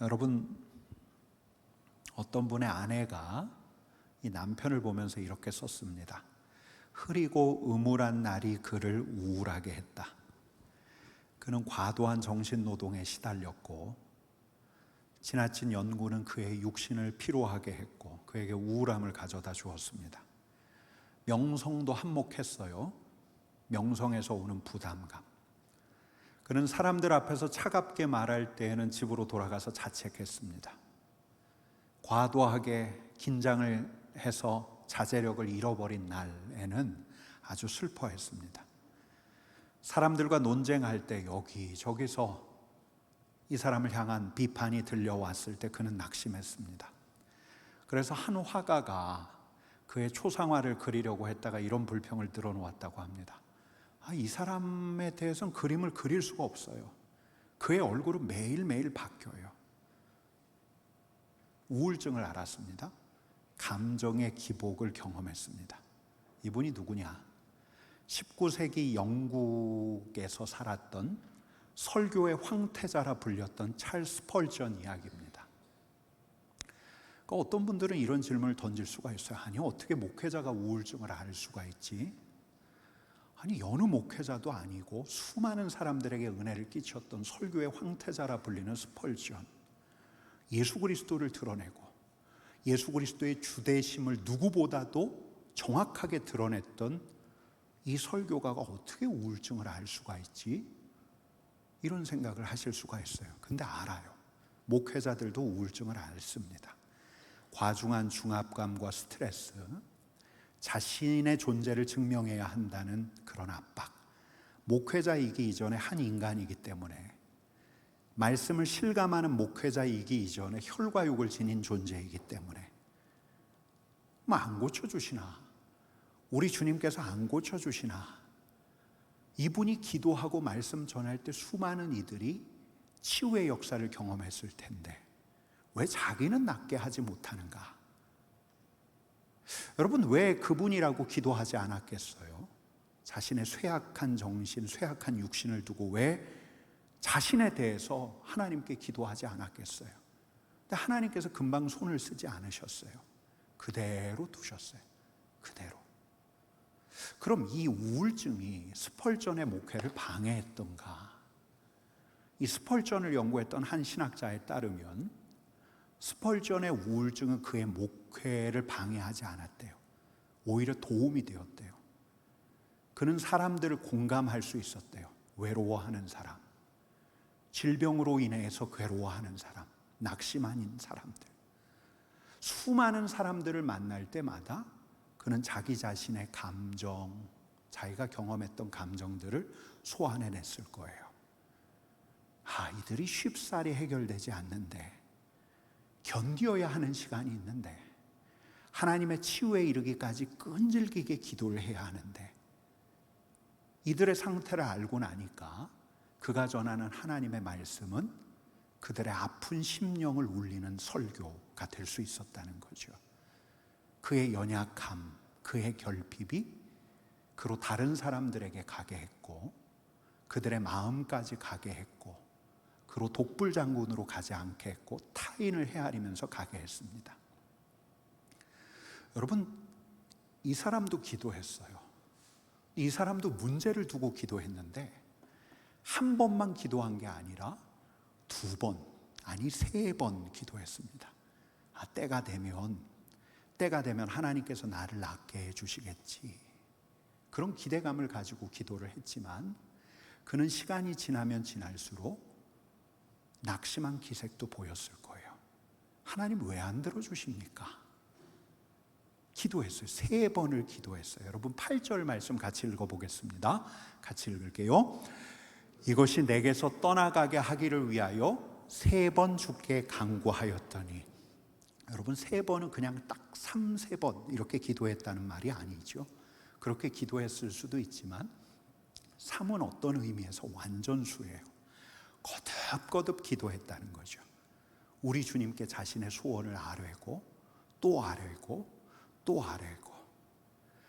여러분, 어떤 분의 아내가 이 남편을 보면서 이렇게 썼습니다. 흐리고 음울한 날이 그를 우울하게 했다. 그는 과도한 정신노동에 시달렸고 지나친 연구는 그의 육신을 피로하게 했고 그에게 우울함을 가져다 주었습니다. 명성도 한몫했어요. 명성에서 오는 부담감. 그는 사람들 앞에서 차갑게 말할 때에는 집으로 돌아가서 자책했습니다. 과도하게 긴장을 해서 자제력을 잃어버린 날에는 아주 슬퍼했습니다. 사람들과 논쟁할 때 여기저기서 이 사람을 향한 비판이 들려왔을 때 그는 낙심했습니다. 그래서 한 화가가 그의 초상화를 그리려고 했다가 이런 불평을 들어놓았다고 합니다. 이 사람에 대해서는 그림을 그릴 수가 없어요. 그의 얼굴은 매일매일 바뀌어요. 우울증을 앓았습니다. 감정의 기복을 경험했습니다. 이분이 누구냐? 19세기 영국에서 살았던 설교의 황태자라 불렸던 찰스 스펄전 이야기입니다. 그러니까 어떤 분들은 이런 질문을 던질 수가 있어요. 아니, 어떻게 목회자가 우울증을 앓을 수가 있지? 아니, 여느 목회자도 아니고 수많은 사람들에게 은혜를 끼쳤던 설교의 황태자라 불리는 스펄전, 예수 그리스도를 드러내고 예수 그리스도의 주대심을 누구보다도 정확하게 드러냈던 이 설교가가 어떻게 우울증을 알 수가 있지? 이런 생각을 하실 수가 있어요. 근데 알아요. 목회자들도 우울증을 앓습니다. 과중한 중압감과 스트레스, 자신의 존재를 증명해야 한다는 그런 압박, 목회자이기 이전에 한 인간이기 때문에, 말씀을 실감하는 목회자이기 이전에 혈과육을 지닌 존재이기 때문에 안 고쳐주시나? 우리 주님께서 안 고쳐주시나? 이분이 기도하고 말씀 전할 때 수많은 이들이 치유의 역사를 경험했을 텐데 왜 자기는 낫게 하지 못하는가? 여러분, 왜 그분이라고 기도하지 않았겠어요? 자신의 쇠약한 정신, 쇠약한 육신을 두고 왜 자신에 대해서 하나님께 기도하지 않았겠어요? 근데 하나님께서 금방 손을 쓰지 않으셨어요. 그대로 두셨어요. 그대로. 그럼 이 우울증이 스펄전의 목회를 방해했던가? 이 스펄전을 연구했던 한 신학자에 따르면 스펄전의 우울증은 그의 목회를 방해하지 않았대요. 오히려 도움이 되었대요. 그는 사람들을 공감할 수 있었대요. 외로워하는 사람, 질병으로 인해서 괴로워하는 사람, 낙심한 사람들, 수많은 사람들을 만날 때마다 그는 자기 자신의 감정, 자기가 경험했던 감정들을 소환해냈을 거예요. 이들이 쉽사리 해결되지 않는데, 견뎌야 하는 시간이 있는데, 하나님의 치유에 이르기까지 끈질기게 기도를 해야 하는데, 이들의 상태를 알고 나니까 그가 전하는 하나님의 말씀은 그들의 아픈 심령을 울리는 설교가 될 수 있었다는 거죠. 그의 연약함, 그의 결핍이 그로 다른 사람들에게 가게 했고 그들의 마음까지 가게 했고 그로 독불장군으로 가지 않게 했고 타인을 헤아리면서 가게 했습니다. 여러분, 이 사람도 기도했어요. 이 사람도 문제를 두고 기도했는데 한 번만 기도한 게 아니라 2번, 아니 3번 기도했습니다. 때가 되면 하나님께서 나를 낫게 해주시겠지, 그런 기대감을 가지고 기도를 했지만 그는 시간이 지나면 지날수록 낙심한 기색도 보였을 거예요. 하나님 왜 안 들어주십니까? 기도했어요. 3번을 기도했어요. 여러분, 8절 말씀 같이 읽어보겠습니다. 같이 읽을게요. 이것이 내게서 떠나가게 하기를 위하여 3번 주께 간구하였더니, 여러분, 3번은 그냥 딱 3번 이렇게 기도했다는 말이 아니죠. 그렇게 기도했을 수도 있지만 3은 어떤 의미에서 완전수예요. 거듭거듭 기도했다는 거죠. 우리 주님께 자신의 소원을 아뢰고 또 아뢰고 또 아뢰고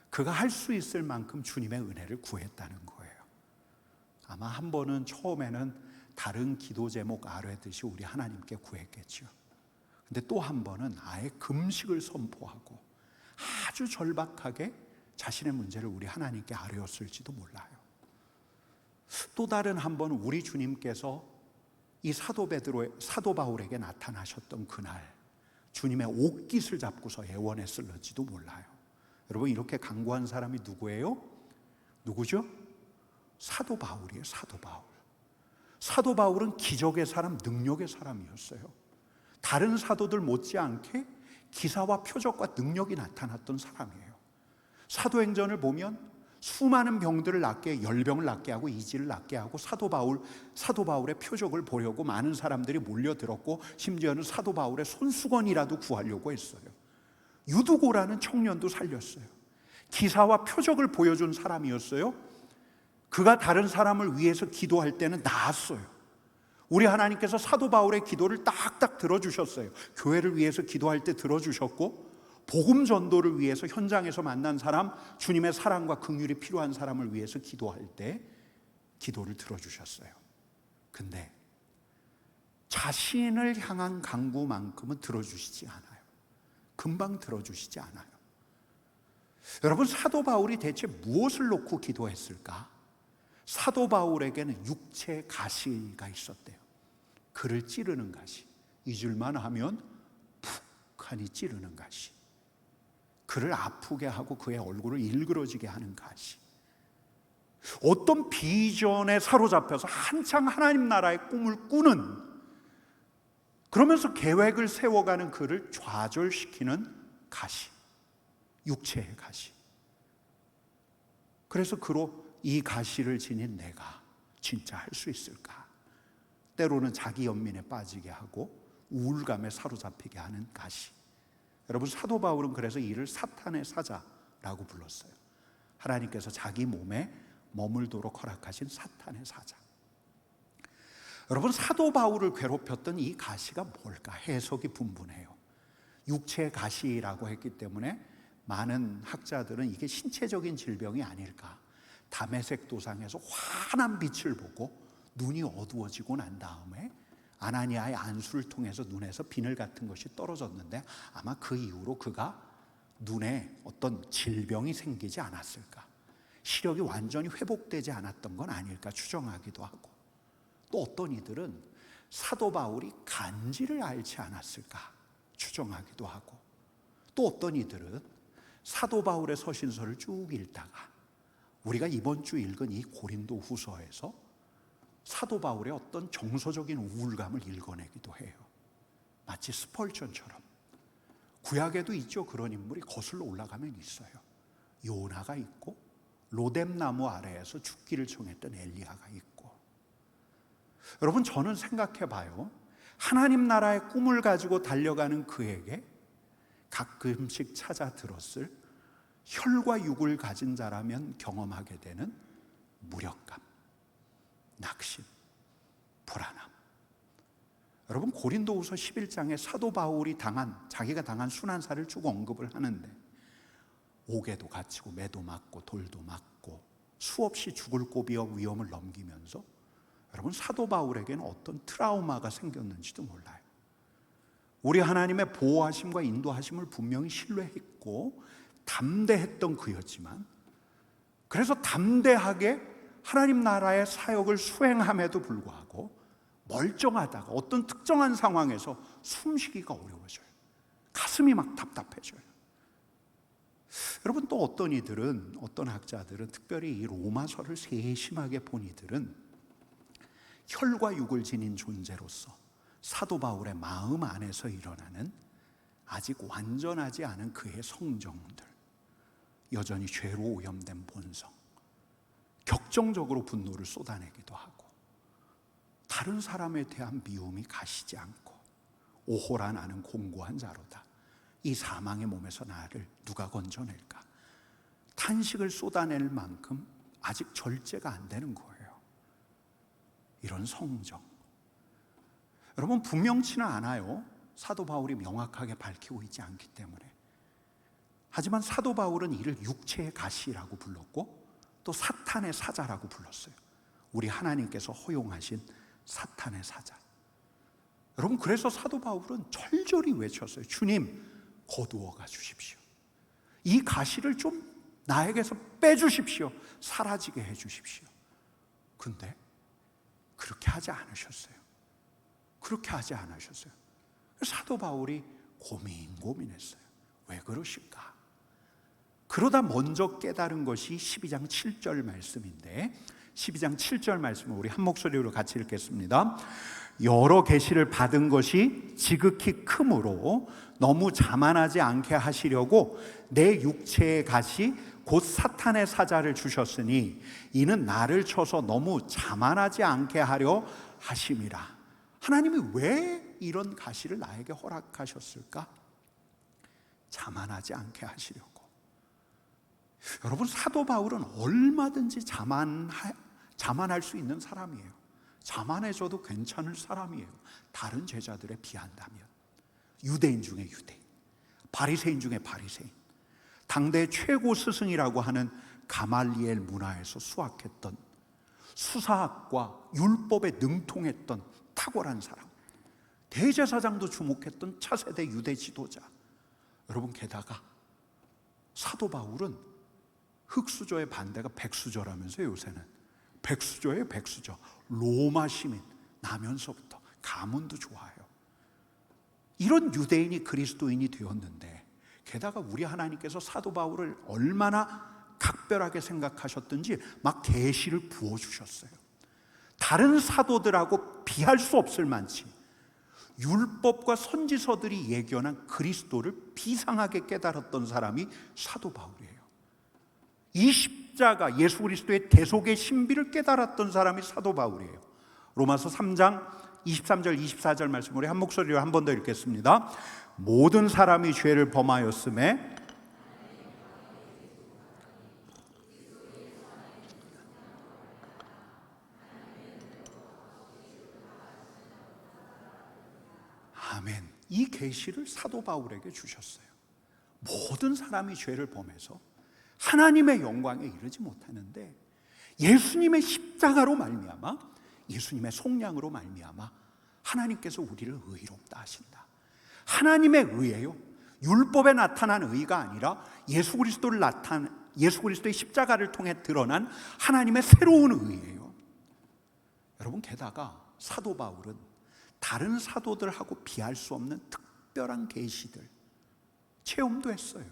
그가 할 수 있을 만큼 주님의 은혜를 구했다는 거예요. 아마 한 번은 처음에는 다른 기도 제목 아뢰듯이 우리 하나님께 구했겠죠. 근데 또 한 번은 아예 금식을 선포하고 아주 절박하게 자신의 문제를 우리 하나님께 아뢰었을지도 몰라요. 또 다른 한 번은 우리 주님께서 이 사도 바울에게 나타나셨던 그날 주님의 옷깃을 잡고서 애원했을지도 몰라요. 여러분, 이렇게 간구한 사람이 누구예요? 누구죠? 사도 바울이에요. 사도 바울. 사도 바울은 기적의 사람, 능력의 사람이었어요. 다른 사도들 못지않게 기사와 표적과 능력이 나타났던 사람이에요. 사도행전을 보면 수많은 병들을 낫게, 열병을 낫게 하고 이지를 낫게 하고 사도 바울의 표적을 보려고 많은 사람들이 몰려들었고, 심지어는 사도 바울의 손수건이라도 구하려고 했어요. 유두고라는 청년도 살렸어요. 기사와 표적을 보여준 사람이었어요. 그가 다른 사람을 위해서 기도할 때는 나았어요. 우리 하나님께서 사도 바울의 기도를 딱딱 들어주셨어요. 교회를 위해서 기도할 때 들어주셨고, 복음 전도를 위해서 현장에서 만난 사람, 주님의 사랑과 긍휼이 필요한 사람을 위해서 기도할 때 기도를 들어주셨어요. 근데 자신을 향한 간구만큼은 들어주시지 않아요. 금방 들어주시지 않아요. 여러분, 사도 바울이 대체 무엇을 놓고 기도했을까? 사도 바울에게는 육체 가시가 있었대요. 그를 찌르는 가시. 잊을만 하면 푹하니 찌르는 가시. 그를 아프게 하고 그의 얼굴을 일그러지게 하는 가시. 어떤 비전에 사로잡혀서 한창 하나님 나라의 꿈을 꾸는, 그러면서 계획을 세워가는 그를 좌절시키는 가시. 육체의 가시. 그래서 그로 이 가시를 지닌 내가 진짜 할 수 있을까? 때로는 자기 연민에 빠지게 하고 우울감에 사로잡히게 하는 가시. 여러분, 사도 바울은 그래서 이를 사탄의 사자라고 불렀어요. 하나님께서 자기 몸에 머물도록 허락하신 사탄의 사자. 여러분, 사도 바울을 괴롭혔던 이 가시가 뭘까? 해석이 분분해요. 육체의 가시라고 했기 때문에 많은 학자들은 이게 신체적인 질병이 아닐까. 다메섹 도상에서 환한 빛을 보고 눈이 어두워지고 난 다음에 아나니아의 안수를 통해서 눈에서 비늘 같은 것이 떨어졌는데, 아마 그 이후로 그가 눈에 어떤 질병이 생기지 않았을까, 시력이 완전히 회복되지 않았던 건 아닐까 추정하기도 하고, 또 어떤 이들은 사도 바울이 간지를 앓지 않았을까 추정하기도 하고, 또 어떤 이들은 사도 바울의 서신서를 쭉 읽다가 우리가 이번 주 읽은 이 고린도 후서에서 사도 바울의 어떤 정서적인 우울감을 읽어내기도 해요. 마치 스펄전처럼. 구약에도 있죠. 그런 인물이 거슬러 올라가면 있어요. 요나가 있고, 로뎀나무 아래에서 죽기를 청했던 엘리야가 있고. 여러분, 저는 생각해 봐요. 하나님 나라의 꿈을 가지고 달려가는 그에게 가끔씩 찾아 들었을 혈과 육을 가진 자라면 경험하게 되는 무력감, 낙심, 불안함. 여러분, 고린도후서 11장에 사도 바울이 자기가 당한 순환사를 쭉 언급을 하는데, 옥에도 갇히고 매도 맞고 돌도 맞고 수없이 죽을 고비와 위험을 넘기면서, 여러분, 사도 바울에게는 어떤 트라우마가 생겼는지도 몰라요. 우리 하나님의 보호하심과 인도하심을 분명히 신뢰했고 담대했던 그였지만, 그래서 담대하게 하나님 나라의 사역을 수행함에도 불구하고 멀쩡하다가 어떤 특정한 상황에서 숨쉬기가 어려워져요. 가슴이 막 답답해져요. 여러분, 또 어떤 이들은, 어떤 학자들은, 특별히 이 로마서를 세심하게 본 이들은 혈과 육을 지닌 존재로서 사도 바울의 마음 안에서 일어나는 아직 완전하지 않은 그의 성정들, 여전히 죄로 오염된 본성, 격정적으로 분노를 쏟아내기도 하고, 다른 사람에 대한 미움이 가시지 않고, 오호라 나는 공고한 자로다, 이 사망의 몸에서 나를 누가 건져낼까, 탄식을 쏟아낼 만큼 아직 절제가 안 되는 거예요. 이런 성정, 여러분, 분명치는 않아요. 사도 바울이 명확하게 밝히고 있지 않기 때문에. 하지만 사도 바울은 이를 육체의 가시라고 불렀고 또 사탄의 사자라고 불렀어요. 우리 하나님께서 허용하신 사탄의 사자. 여러분, 그래서 사도 바울은 절절히 외쳤어요. 주님, 거두어가 주십시오. 이 가시를 좀 나에게서 빼주십시오. 사라지게 해주십시오. 근데 그렇게 하지 않으셨어요. 그렇게 하지 않으셨어요. 사도 바울이 고민했어요. 왜 그러실까? 그러다 먼저 깨달은 것이 12장 7절 말씀인데, 12장 7절 말씀을 우리 한 목소리로 같이 읽겠습니다. 여러 계시를 받은 것이 지극히 크므로 너무 자만하지 않게 하시려고 내 육체의 가시 곧 사탄의 사자를 주셨으니 이는 나를 쳐서 너무 자만하지 않게 하려 하심이라. 하나님이 왜 이런 가시를 나에게 허락하셨을까? 자만하지 않게 하시려고. 여러분, 사도 바울은 얼마든지 자만할 수 있는 사람이에요. 자만해져도 괜찮을 사람이에요. 다른 제자들에 비한다면. 유대인 중에 유대인, 바리새인 중에 바리새인, 당대 최고 스승이라고 하는 가말리엘 문화에서 수학했던, 수사학과 율법에 능통했던 탁월한 사람, 대제사장도 주목했던 차세대 유대 지도자. 여러분, 게다가 사도 바울은 흙수저의 반대가 백수저라면서요. 요새는 백수저예요. 백수저. 로마 시민 나면서부터 가문도 좋아요. 이런 유대인이 그리스도인이 되었는데, 게다가 우리 하나님께서 사도 바울을 얼마나 각별하게 생각하셨든지 막 계시를 부어주셨어요. 다른 사도들하고 비할 수 없을 만치 율법과 선지서들이 예견한 그리스도를 비상하게 깨달았던 사람이 사도 바울이에요. 이 십자가, 예수 그리스도의 대속의 신비를 깨달았던 사람이 사도 바울이에요. 로마서 3장 23절 24절 말씀 우리 한 목소리로 한 번 더 읽겠습니다. 모든 사람이 죄를 범하였음에 아멘. 이 계시를 사도 바울에게 주셨어요. 모든 사람이 죄를 범해서 하나님의 영광에 이르지 못하는데 예수님의 십자가로 말미암아, 예수님의 속량으로 말미암아 하나님께서 우리를 의롭다 하신다. 하나님의 의예요. 율법에 나타난 의가 아니라 예수 그리스도의 십자가를 통해 드러난 하나님의 새로운 의예요. 여러분, 게다가 사도 바울은 다른 사도들하고 비할 수 없는 특별한 계시들 체험도 했어요.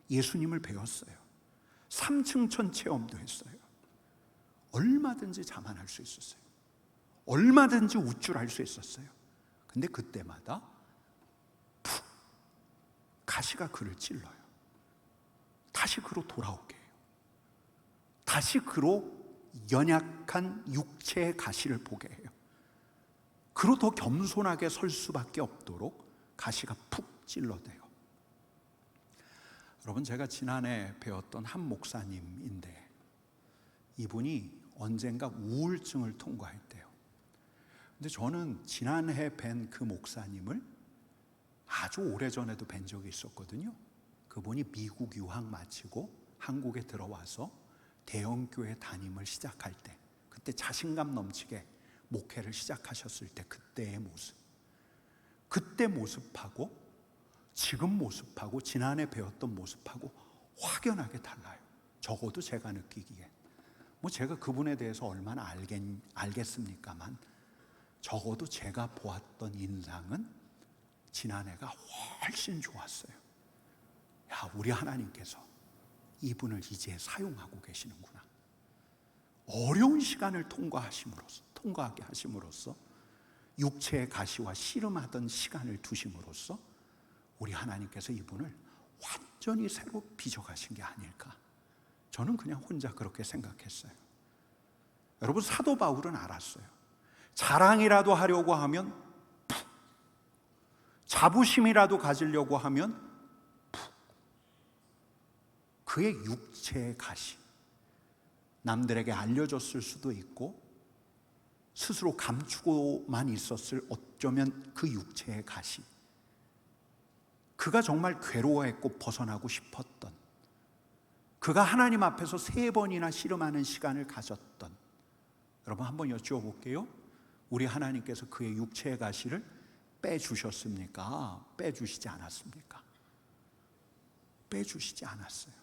예수님을 배웠어요. 삼층천 체험도 했어요. 얼마든지 자만할 수 있었어요. 얼마든지 우쭐할 수 있었어요. 근데 그때마다 푹 가시가 그를 찔러요. 다시 그로 돌아오게 해요. 다시 그로 연약한 육체의 가시를 보게 해요. 그로 더 겸손하게 설 수밖에 없도록 가시가 푹 찔러대요. 여러분, 제가 지난해 배웠던 한 목사님인데 이분이 언젠가 우울증을 통과했대요. 근데 저는 지난해 뵌 그 목사님을 아주 오래전에도 뵌 적이 있었거든요. 그분이 미국 유학 마치고 한국에 들어와서 대형교회 담임을 시작할 때, 그때 자신감 넘치게 목회를 시작하셨을 때 그때의 모습, 그때 모습하고 지금 모습하고 지난해 배웠던 모습하고 확연하게 달라요. 적어도 제가 느끼기에. 제가 그분에 대해서 얼마나 알겠습니까만 적어도 제가 보았던 인상은 지난해가 훨씬 좋았어요. 야, 우리 하나님께서 이분을 이제 사용하고 계시는구나. 어려운 시간을 통과하게 하심으로써 육체의 가시와 씨름하던 시간을 두심으로써 우리 하나님께서 이분을 완전히 새로 빚어가신 게 아닐까. 저는 그냥 혼자 그렇게 생각했어요. 여러분, 사도 바울은 알았어요. 자랑이라도 하려고 하면 푹, 자부심이라도 가지려고 하면 푹, 그의 육체의 가시, 남들에게 알려졌을 수도 있고 스스로 감추고만 있었을 어쩌면 그 육체의 가시, 그가 정말 괴로워했고 벗어나고 싶었던, 그가 하나님 앞에서 3번이나 씨름하는 시간을 가졌던, 여러분 한번 여쭈어볼게요. 우리 하나님께서 그의 육체의 가시를 빼주셨습니까? 빼주시지 않았습니까? 빼주시지 않았어요.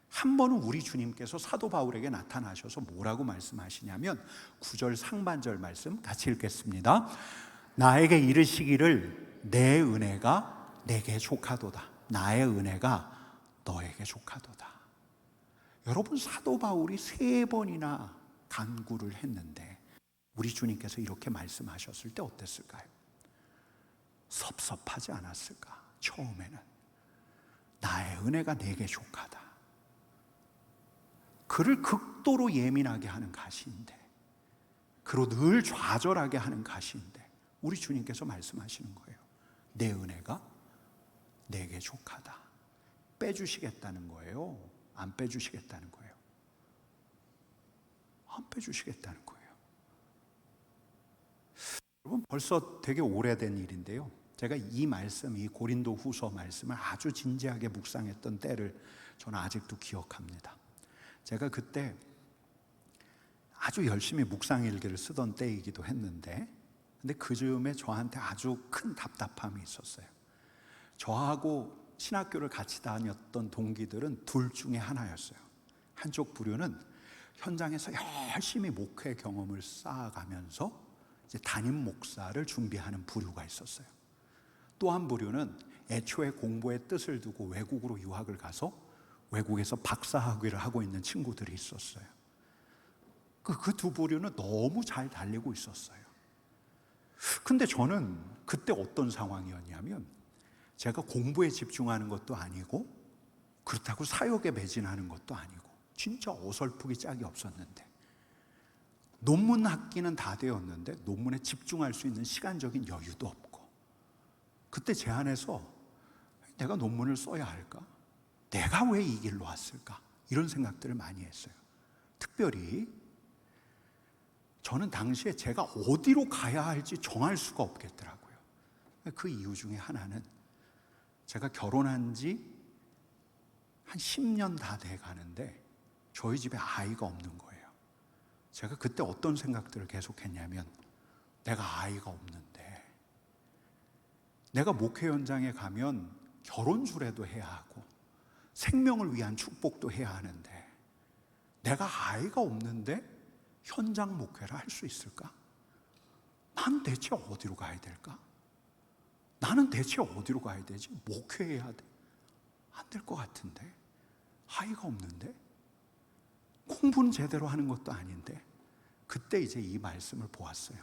한 번은 우리 주님께서 사도 바울에게 나타나셔서 뭐라고 말씀하시냐면 9절 상반절 말씀 같이 읽겠습니다. 나에게 이르시기를 내 은혜가 내게 족하도다. 나의 은혜가 너에게 족하도다. 여러분, 사도 바울이 3번이나 간구를 했는데 우리 주님께서 이렇게 말씀하셨을 때 어땠을까요? 섭섭하지 않았을까? 처음에는 나의 은혜가 내게 족하다. 그를 극도로 예민하게 하는 가시인데, 그로 늘 좌절하게 하는 가시인데 우리 주님께서 말씀하시는 거예요. 내 은혜가 내게 족하다. 빼주시겠다는 거예요? 안 빼주시겠다는 거예요? 안 빼주시겠다는 거예요. 여러분, 벌써 되게 오래된 일인데요, 제가 이 말씀, 이 고린도 후서 말씀을 아주 진지하게 묵상했던 때를 저는 아직도 기억합니다. 제가 그때 아주 열심히 묵상일기를 쓰던 때이기도 했는데, 근데 그 즈음에 저한테 아주 큰 답답함이 있었어요. 저하고 신학교를 같이 다녔던 동기들은 둘 중에 하나였어요. 한쪽 부류는 현장에서 열심히 목회 경험을 쌓아가면서 이제 담임 목사를 준비하는 부류가 있었어요. 또 한 부류는 애초에 공부의 뜻을 두고 외국으로 유학을 가서 외국에서 박사학위를 하고 있는 친구들이 있었어요. 그 두 부류는 너무 잘 달리고 있었어요. 근데 저는 그때 어떤 상황이었냐면, 제가 공부에 집중하는 것도 아니고 그렇다고 사역에 매진하는 것도 아니고 진짜 어설프기 짝이 없었는데, 논문 학기는 다 되었는데 논문에 집중할 수 있는 시간적인 여유도 없고, 그때 제 안에서 내가 논문을 써야 할까? 내가 왜 이 길로 왔을까? 이런 생각들을 많이 했어요. 특별히 저는 당시에 제가 어디로 가야 할지 정할 수가 없겠더라고요. 그 이유 중에 하나는 제가 결혼한 지 한 10년 다 돼 가는데 저희 집에 아이가 없는 거예요. 제가 그때 어떤 생각들을 계속했냐면, 내가 아이가 없는데 내가 목회 현장에 가면 결혼주례도 해야 하고 생명을 위한 축복도 해야 하는데, 내가 아이가 없는데 현장 목회를 할 수 있을까? 나는 대체 어디로 가야 될까? 나는 대체 어디로 가야 되지? 목회해야 돼? 안 될 것 같은데? 아이가 없는데? 공부는 제대로 하는 것도 아닌데? 그때 이제 이 말씀을 보았어요.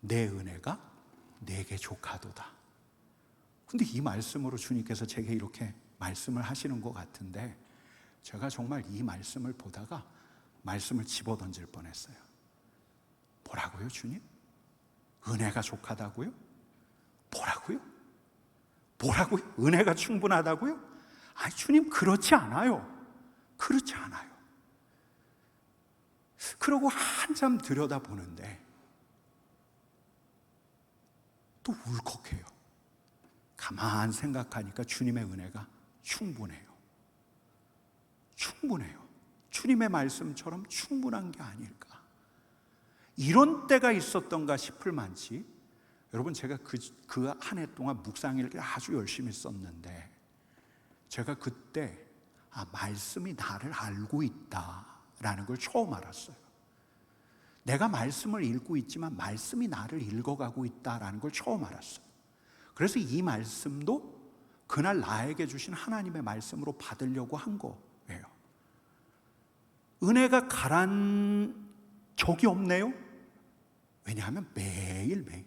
내 은혜가 내게 족하도다. 근데 이 말씀으로 주님께서 제게 이렇게 말씀을 하시는 것 같은데, 제가 정말 이 말씀을 보다가 말씀을 집어던질 뻔했어요. 뭐라고요, 주님? 은혜가 족하다고요? 뭐라고요? 뭐라고요? 은혜가 충분하다고요? 아니, 주님, 그렇지 않아요. 그렇지 않아요. 그러고 한참 들여다보는데 또 울컥해요. 가만 생각하니까 주님의 은혜가 충분해요. 충분해요. 주님의 말씀처럼 충분한 게 아닐까. 이런 때가 있었던가 싶을 만치, 여러분, 제가 그 한 해 동안 묵상일기를 아주 열심히 썼는데, 제가 그때 말씀이 나를 알고 있다라는 걸 처음 알았어요. 내가 말씀을 읽고 있지만 말씀이 나를 읽어가고 있다라는 걸 처음 알았어요. 그래서 이 말씀도 그날 나에게 주신 하나님의 말씀으로 받으려고 한 거예요. 은혜가 가란 적이 없네요. 왜냐하면 매일매일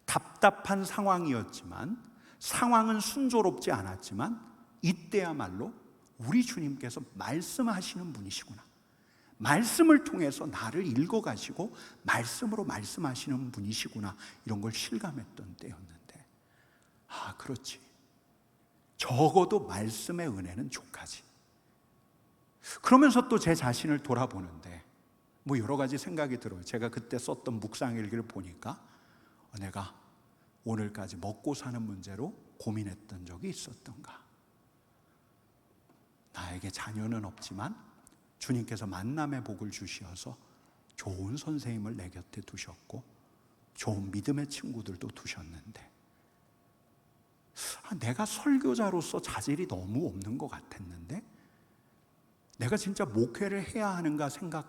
답답한 상황이었지만, 상황은 순조롭지 않았지만, 이때야말로 우리 주님께서 말씀하시는 분이시구나, 말씀을 통해서 나를 읽어가시고 말씀으로 말씀하시는 분이시구나, 이런 걸 실감했던 때였는데, 그렇지, 적어도 말씀의 은혜는 족하지. 그러면서 또 제 자신을 돌아보는데 여러 가지 생각이 들어요. 제가 그때 썼던 묵상일기를 보니까 내가 오늘까지 먹고 사는 문제로 고민했던 적이 있었던가? 나에게 자녀는 없지만 주님께서 만남의 복을 주시어서 좋은 선생님을 내 곁에 두셨고 좋은 믿음의 친구들도 두셨는데 내가 설교자로서 자질이 너무 없는 것 같았는데 내가 진짜 목회를 해야 하는가 생각을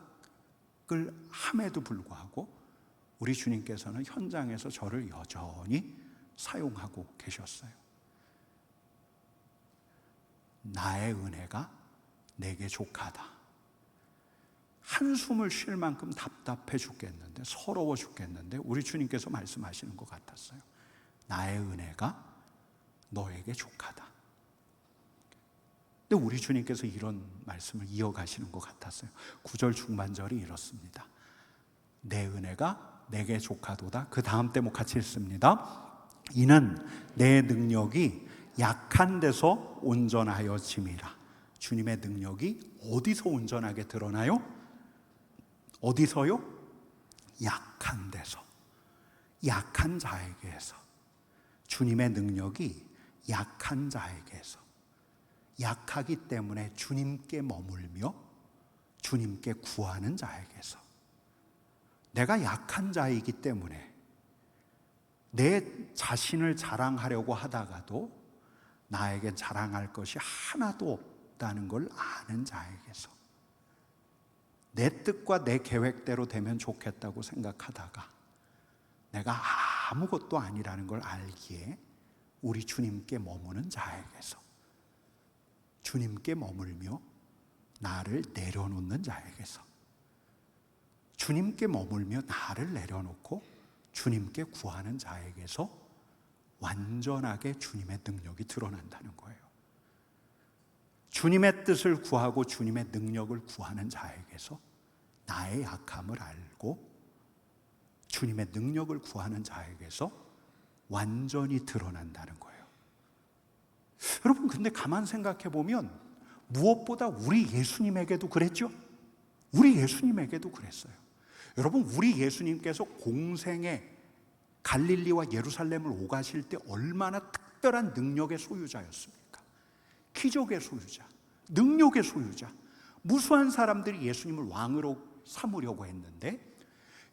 함에도 불구하고 우리 주님께서는 현장에서 저를 여전히 사용하고 계셨어요. 나의 은혜가 내게 족하다. 한숨을 쉴 만큼 답답해 죽겠는데, 서러워 죽겠는데 우리 주님께서 말씀하시는 것 같았어요. 나의 은혜가 너에게 족하다. 근데 우리 주님께서 이런 말씀을 이어가시는 것 같았어요. 9절 중반절이 이렇습니다. 내 은혜가 내게 족하도다. 그 다음 대목 같이 읽습니다. 이는 내 능력이 약한 데서 온전하여 짐이라. 주님의 능력이 어디서 온전하게 드러나요? 어디서요? 약한 데서, 약한 자에게서. 주님의 능력이 약한 자에게서, 약하기 때문에 주님께 머물며 주님께 구하는 자에게서. 내가 약한 자이기 때문에 내 자신을 자랑하려고 하다가도 나에게 자랑할 것이 하나도 없다는 걸 아는 자에게서, 내 뜻과 내 계획대로 되면 좋겠다고 생각하다가 내가 아무것도 아니라는 걸 알기에 우리 주님께 머무는 자에게서, 주님께 머물며 나를 내려놓는 자에게서, 주님께 머물며 나를 내려놓고 주님께 구하는 자에게서 완전하게 주님의 능력이 드러난다는 거예요. 주님의 뜻을 구하고 주님의 능력을 구하는 자에게서 나의 약함을 알고 주님의 능력을 구하는 자에게서 완전히 드러난다는 거예요. 여러분, 근데 가만 생각해 보면 무엇보다 우리 예수님에게도 그랬죠? 우리 예수님에게도 그랬어요. 여러분, 우리 예수님께서 공생에 갈릴리와 예루살렘을 오가실 때 얼마나 특별한 능력의 소유자였습니까? 기적의 소유자, 능력의 소유자. 무수한 사람들이 예수님을 왕으로 삼으려고 했는데,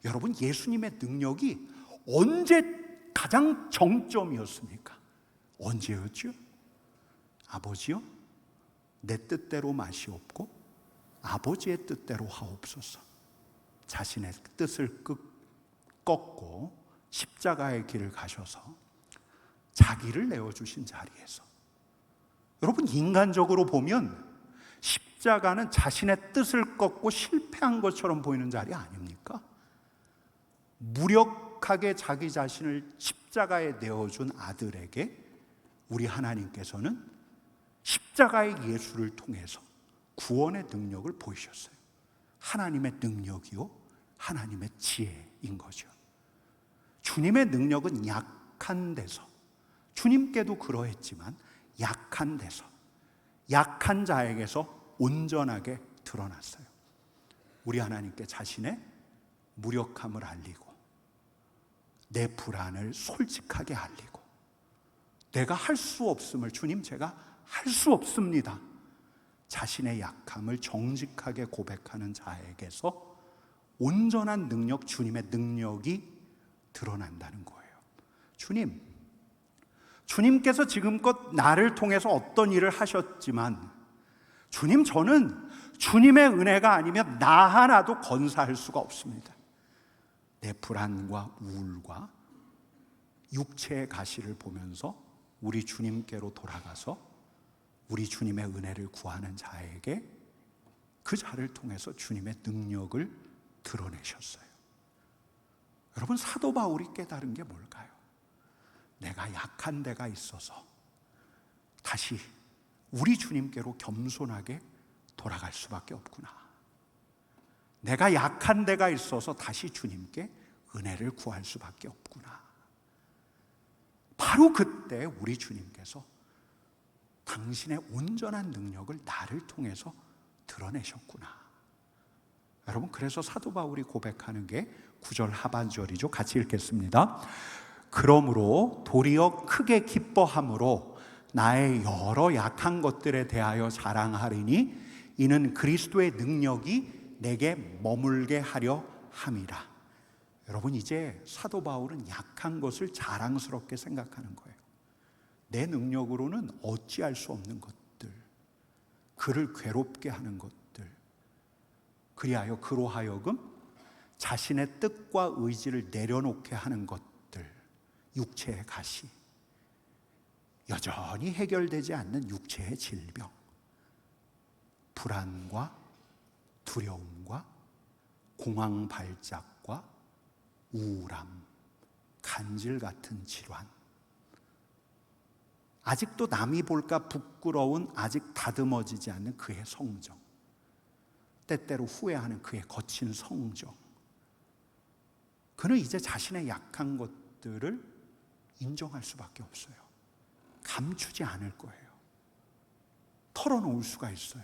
여러분, 예수님의 능력이 언제 가장 정점이었습니까? 언제였죠? 아버지요, 내 뜻대로 마시옵고 아버지의 뜻대로 하옵소서. 자신의 뜻을 꺾고 십자가의 길을 가셔서 자기를 내어주신 자리에서. 여러분, 인간적으로 보면 십자가는 자신의 뜻을 꺾고 실패한 것처럼 보이는 자리 아닙니까? 무력하게 자기 자신을 십자가에 내어준 아들에게 우리 하나님께서는 십자가의 예수를 통해서 구원의 능력을 보이셨어요. 하나님의 능력이요, 하나님의 지혜인 거죠. 주님의 능력은 약한 데서, 주님께도 그러했지만 약한 데서, 약한 자에게서 온전하게 드러났어요. 우리 하나님께 자신의 무력함을 알리고 내 불안을 솔직하게 알리고 내가 할 수 없음을, 주님 제가 할 수 없습니다, 자신의 약함을 정직하게 고백하는 자에게서 온전한 능력, 주님의 능력이 드러난다는 거예요. 주님께서 지금껏 나를 통해서 어떤 일을 하셨지만, 주님, 저는 주님의 은혜가 아니면 나 하나도 건사할 수가 없습니다. 내 불안과 우울과 육체의 가시를 보면서 우리 주님께로 돌아가서 우리 주님의 은혜를 구하는 자에게 그 자를 통해서 주님의 능력을 드러내셨어요. 여러분, 사도 바울이 깨달은 게 뭘까요? 내가 약한 데가 있어서 다시 우리 주님께로 겸손하게 돌아갈 수밖에 없구나. 내가 약한 데가 있어서 다시 주님께 은혜를 구할 수밖에 없구나. 바로 그때 우리 주님께서 당신의 온전한 능력을 나를 통해서 드러내셨구나. 여러분, 그래서 사도 바울이 고백하는 게 9절 하반절이죠. 같이 읽겠습니다. 그러므로 도리어 크게 기뻐함으로 나의 여러 약한 것들에 대하여 자랑하리니 이는 그리스도의 능력이 내게 머물게 하려 함이라. 여러분, 이제 사도 바울은 약한 것을 자랑스럽게 생각하는 거예요. 내 능력으로는 어찌할 수 없는 것들, 그를 괴롭게 하는 것들, 그리하여 그로 하여금 자신의 뜻과 의지를 내려놓게 하는 것들, 육체의 가시, 여전히 해결되지 않는 육체의 질병, 불안과 두려움과 공황 발작과 우울함, 간질 같은 질환, 아직도 남이 볼까 부끄러운 아직 다듬어지지 않는 그의 성정, 때때로 후회하는 그의 거친 성정. 그는 이제 자신의 약한 것들을 인정할 수밖에 없어요. 감추지 않을 거예요. 털어놓을 수가 있어요.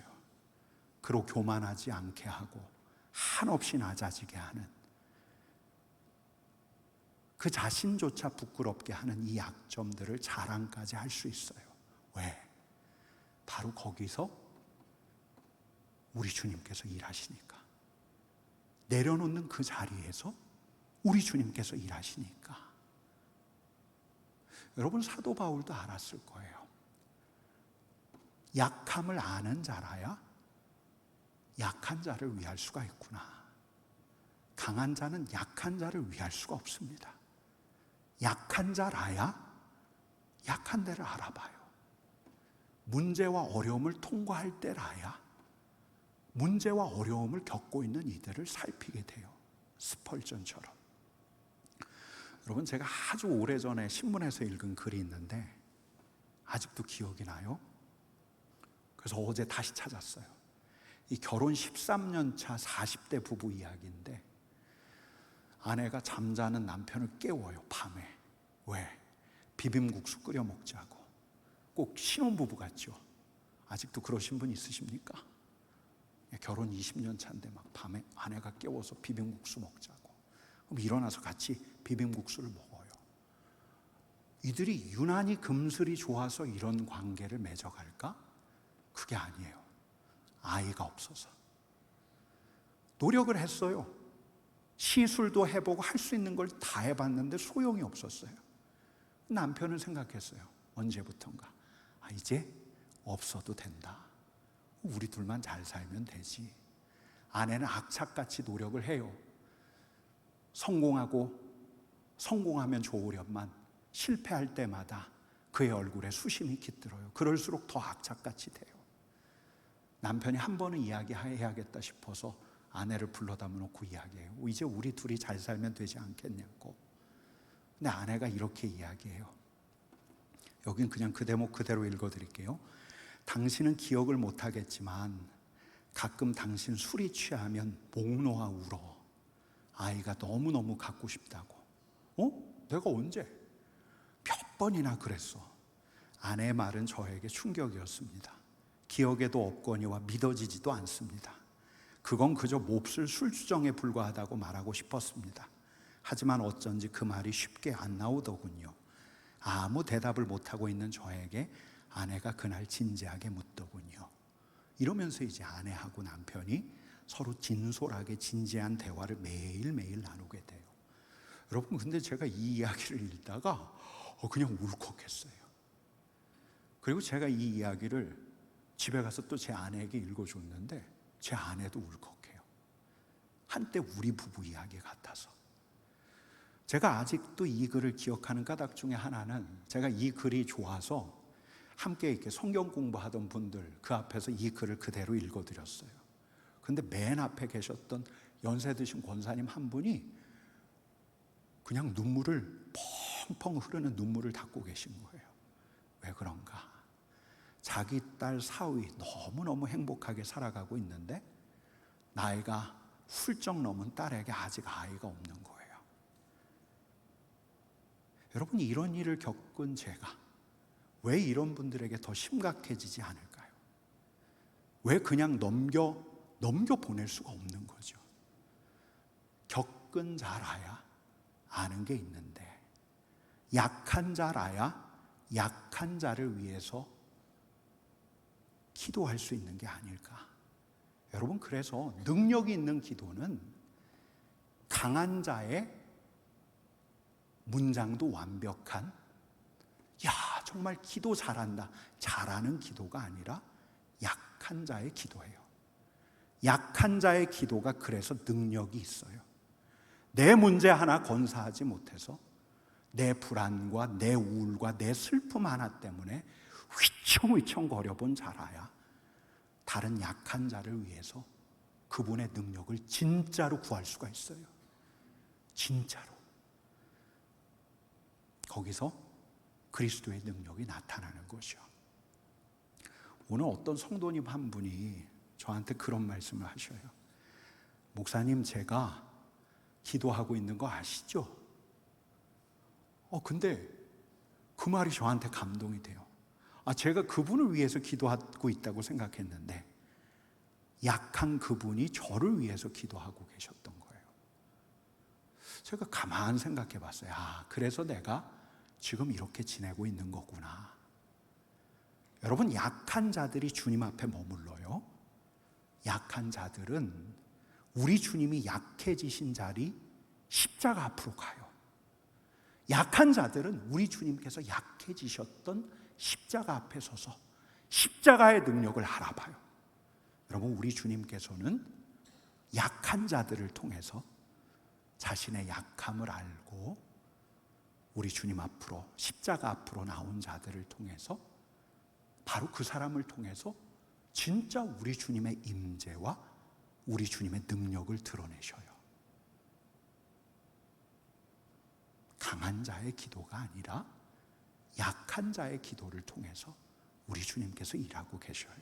그로 교만하지 않게 하고 한없이 낮아지게 하는, 그 자신조차 부끄럽게 하는 이 약점들을 자랑까지 할 수 있어요. 왜? 바로 거기서 우리 주님께서 일하시니까. 내려놓는 그 자리에서 우리 주님께서 일하시니까. 여러분, 사도 바울도 알았을 거예요. 약함을 아는 자라야 약한 자를 위할 수가 있구나. 강한 자는 약한 자를 위할 수가 없습니다. 약한 자라야 약한 데를 알아봐요. 문제와 어려움을 통과할 때라야 문제와 어려움을 겪고 있는 이들을 살피게 돼요. 스펄전처럼. 여러분, 제가 아주 오래전에 신문에서 읽은 글이 있는데 아직도 기억이 나요. 그래서 어제 다시 찾았어요. 이 결혼 13년 차 40대 부부 이야기인데, 아내가 잠자는 남편을 깨워요, 밤에. 왜? 비빔국수 끓여 먹자고. 꼭 신혼부부 같죠? 아직도 그러신 분 있으십니까? 결혼 20년 차인데 막 밤에 아내가 깨워서 비빔국수 먹자고. 그럼 일어나서 같이 비빔국수를 먹어요. 이들이 유난히 금슬이 좋아서 이런 관계를 맺어갈까? 그게 아니에요. 아이가 없어서. 노력을 했어요. 시술도 해보고 할 수 있는 걸 다 해봤는데 소용이 없었어요. 남편은 생각했어요. 언제부턴가. 이제 없어도 된다. 우리 둘만 잘 살면 되지. 아내는 악착같이 노력을 해요. 성공하면 좋으련만 실패할 때마다 그의 얼굴에 수심이 깃들어요. 그럴수록 더 악착같이 돼요. 남편이 한 번은 이야기해야겠다 싶어서 아내를 불러다 놓고 이야기해요. 이제 우리 둘이 잘 살면 되지 않겠냐고. 근데 아내가 이렇게 이야기해요. 여긴 그냥 그 대목 그대로 읽어드릴게요. 당신은 기억을 못하겠지만 가끔 당신 술이 취하면 목 놓아 울어. 아이가 너무너무 갖고 싶다고. 내가 언제? 몇 번이나 그랬어. 아내의 말은 저에게 충격이었습니다. 기억에도 없거니와 믿어지지도 않습니다. 그건 그저 몹쓸 술주정에 불과하다고 말하고 싶었습니다. 하지만 어쩐지 그 말이 쉽게 안 나오더군요. 아무 대답을 못하고 있는 저에게 아내가 그날 진지하게 묻더군요. 이러면서 이제 아내하고 남편이 서로 진솔하게 진지한 대화를 매일매일 나누게 돼요. 여러분, 근데 제가 이 이야기를 읽다가 그냥 울컥했어요. 그리고 제가 이 이야기를 집에 가서 또 제 아내에게 읽어줬는데 제 아내도 울컥해요. 한때 우리 부부 이야기 같아서. 제가 아직도 이 글을 기억하는 까닭 중에 하나는, 제가 이 글이 좋아서 함께 이렇게 성경 공부하던 분들 그 앞에서 이 글을 그대로 읽어드렸어요. 근데 맨 앞에 계셨던 연세 드신 권사님 한 분이 그냥 눈물을 펑펑 흐르는 눈물을 닦고 계신 거예요. 왜 그런가? 자기 딸 사위 너무너무 행복하게 살아가고 있는데 나이가 훌쩍 넘은 딸에게 아직 아이가 없는 거예요. 여러분, 이런 일을 겪은 제가 왜 이런 분들에게 더 심각해지지 않을까요? 왜 그냥 넘겨 보낼 수가 없는 거죠? 겪은 자라야 아는 게 있는데, 약한 자라야 약한 자를 위해서 기도할 수 있는 게 아닐까. 여러분, 그래서 능력이 있는 기도는 강한 자의 문장도 완벽한, 야 정말 기도 잘한다, 잘하는 기도가 아니라 약한 자의 기도예요. 약한 자의 기도가 그래서 능력이 있어요. 내 문제 하나 건사하지 못해서 내 불안과 내 우울과 내 슬픔 하나 때문에 휘청휘청 거려본 자라야 다른 약한 자를 위해서 그분의 능력을 진짜로 구할 수가 있어요. 진짜로. 거기서 그리스도의 능력이 나타나는 것이요. 오늘 어떤 성도님 한 분이 저한테 그런 말씀을 하셔요. 목사님, 제가 기도하고 있는 거 아시죠? 근데 그 말이 저한테 감동이 돼요. 제가 그분을 위해서 기도하고 있다고 생각했는데 약한 그분이 저를 위해서 기도하고 계셨던 거예요. 제가 가만 생각해 봤어요. 그래서 내가 지금 이렇게 지내고 있는 거구나. 여러분, 약한 자들이 주님 앞에 머물러요. 약한 자들은 우리 주님이 약해지신 자리 십자가 앞으로 가요. 약한 자들은 우리 주님께서 약해지셨던 십자가 앞에 서서 십자가의 능력을 알아봐요. 여러분, 우리 주님께서는 약한 자들을 통해서 자신의 약함을 알고 우리 주님 앞으로, 십자가 앞으로 나온 자들을 통해서, 바로 그 사람을 통해서 진짜 우리 주님의 임재와 우리 주님의 능력을 드러내셔요. 강한 자의 기도가 아니라 약한 자의 기도를 통해서 우리 주님께서 일하고 계셔요.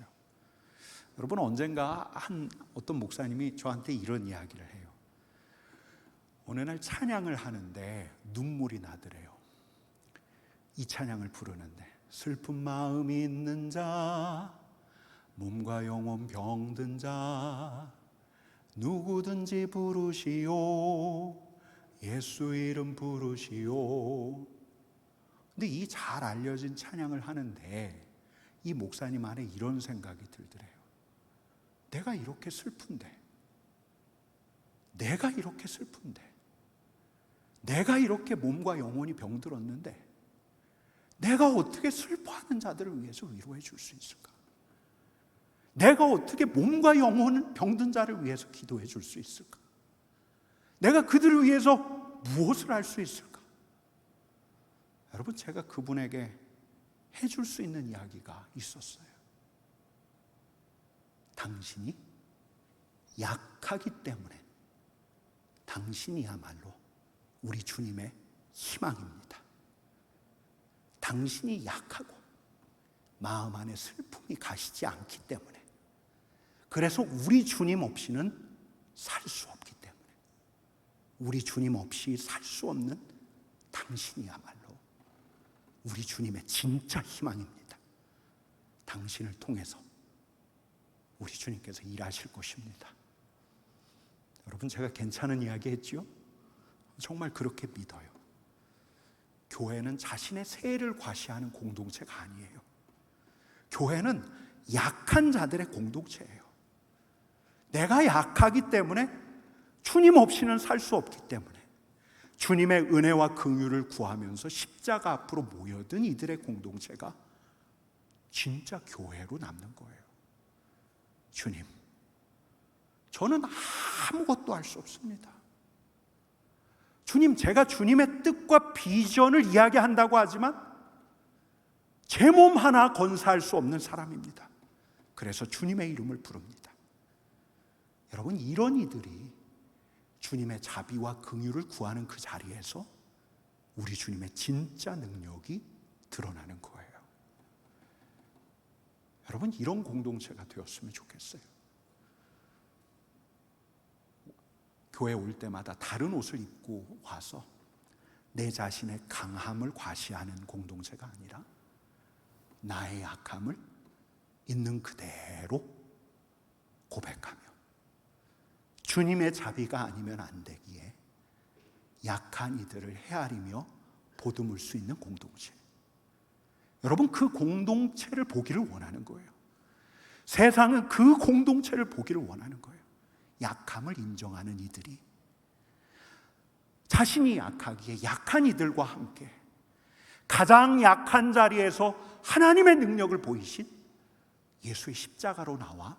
여러분, 언젠가 어떤 목사님이 저한테 이런 이야기를 해요. 어느 날 찬양을 하는데 눈물이 나더래요. 이 찬양을 부르는데, 슬픈 마음이 있는 자, 몸과 영혼 병든 자, 누구든지 부르시오, 예수 이름 부르시오. 근데 이 잘 알려진 찬양을 하는데 이 목사님 안에 이런 생각이 들더래요. 내가 이렇게 슬픈데, 내가 이렇게 몸과 영혼이 병들었는데 내가 어떻게 슬퍼하는 자들을 위해서 위로해 줄 수 있을까? 내가 어떻게 몸과 영혼 병든 자를 위해서 기도해 줄 수 있을까? 내가 그들을 위해서 무엇을 할 수 있을까? 여러분, 제가 그분에게 해줄 수 있는 이야기가 있었어요. 당신이 약하기 때문에 당신이야말로 우리 주님의 희망입니다. 당신이 약하고 마음 안에 슬픔이 가시지 않기 때문에, 그래서 우리 주님 없이는 살 수 없기 때문에, 우리 주님 없이 살 수 없는 당신이야말로 우리 주님의 진짜 희망입니다. 당신을 통해서 우리 주님께서 일하실 것입니다. 여러분, 제가 괜찮은 이야기 했지요? 정말 그렇게 믿어요. 교회는 자신의 세를 과시하는 공동체가 아니에요. 교회는 약한 자들의 공동체예요. 내가 약하기 때문에, 주님 없이는 살 수 없기 때문에 주님의 은혜와 긍휼을 구하면서 십자가 앞으로 모여든 이들의 공동체가 진짜 교회로 남는 거예요. 주님, 저는 아무것도 할 수 없습니다. 주님, 제가 주님의 뜻과 비전을 이야기한다고 하지만 제 몸 하나 건사할 수 없는 사람입니다. 그래서 주님의 이름을 부릅니다. 여러분, 이런 이들이 주님의 자비와 긍휼을 구하는 그 자리에서 우리 주님의 진짜 능력이 드러나는 거예요. 여러분, 이런 공동체가 되었으면 좋겠어요. 교회 올 때마다 다른 옷을 입고 와서 내 자신의 강함을 과시하는 공동체가 아니라 나의 약함을 있는 그대로 고백하며 주님의 자비가 아니면 안 되기에 약한 이들을 헤아리며 보듬을 수 있는 공동체. 여러분, 그 공동체를 보기를 원하는 거예요. 세상은 그 공동체를 보기를 원하는 거예요. 약함을 인정하는 이들이, 자신이 약하기에 약한 이들과 함께 가장 약한 자리에서 하나님의 능력을 보이신 예수의 십자가로 나와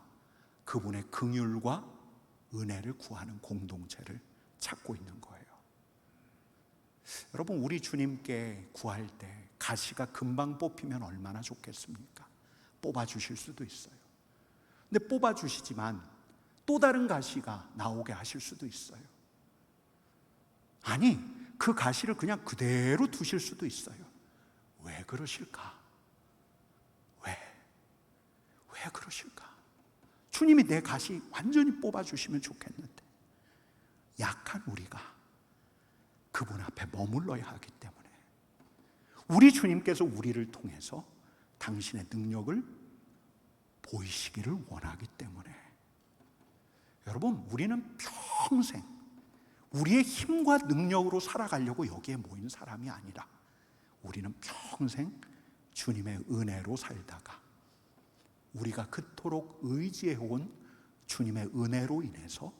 그분의 긍휼과 은혜를 구하는 공동체를 찾고 있는 거예요. 여러분, 우리 주님께 구할 때 가시가 금방 뽑히면 얼마나 좋겠습니까? 뽑아주실 수도 있어요. 근데 뽑아주시지만 또 다른 가시가 나오게 하실 수도 있어요. 아니, 그 가시를 그냥 그대로 두실 수도 있어요. 왜 그러실까? 왜 그러실까? 주님이 내 가시 완전히 뽑아주시면 좋겠는데 약한 우리가 그분 앞에 머물러야 하기 때문에 우리 주님께서 우리를 통해서 당신의 능력을 보이시기를 원하기 때문에 여러분, 우리는 평생 우리의 힘과 능력으로 살아가려고 여기에 모인 사람이 아니라 우리는 평생 주님의 은혜로 살다가 우리가 그토록 의지해온 주님의 은혜로 인해서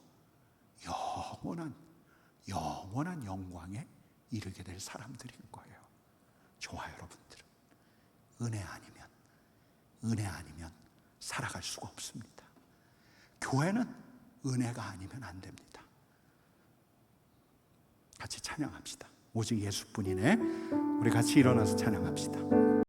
영원한 영광에 이르게 될 사람들인 거예요. 저와 여러분들은 은혜 아니면 살아갈 수가 없습니다. 교회는 은혜가 아니면 안 됩니다. 같이 찬양합시다. 오직 예수뿐이네. 우리 같이 일어나서 찬양합시다.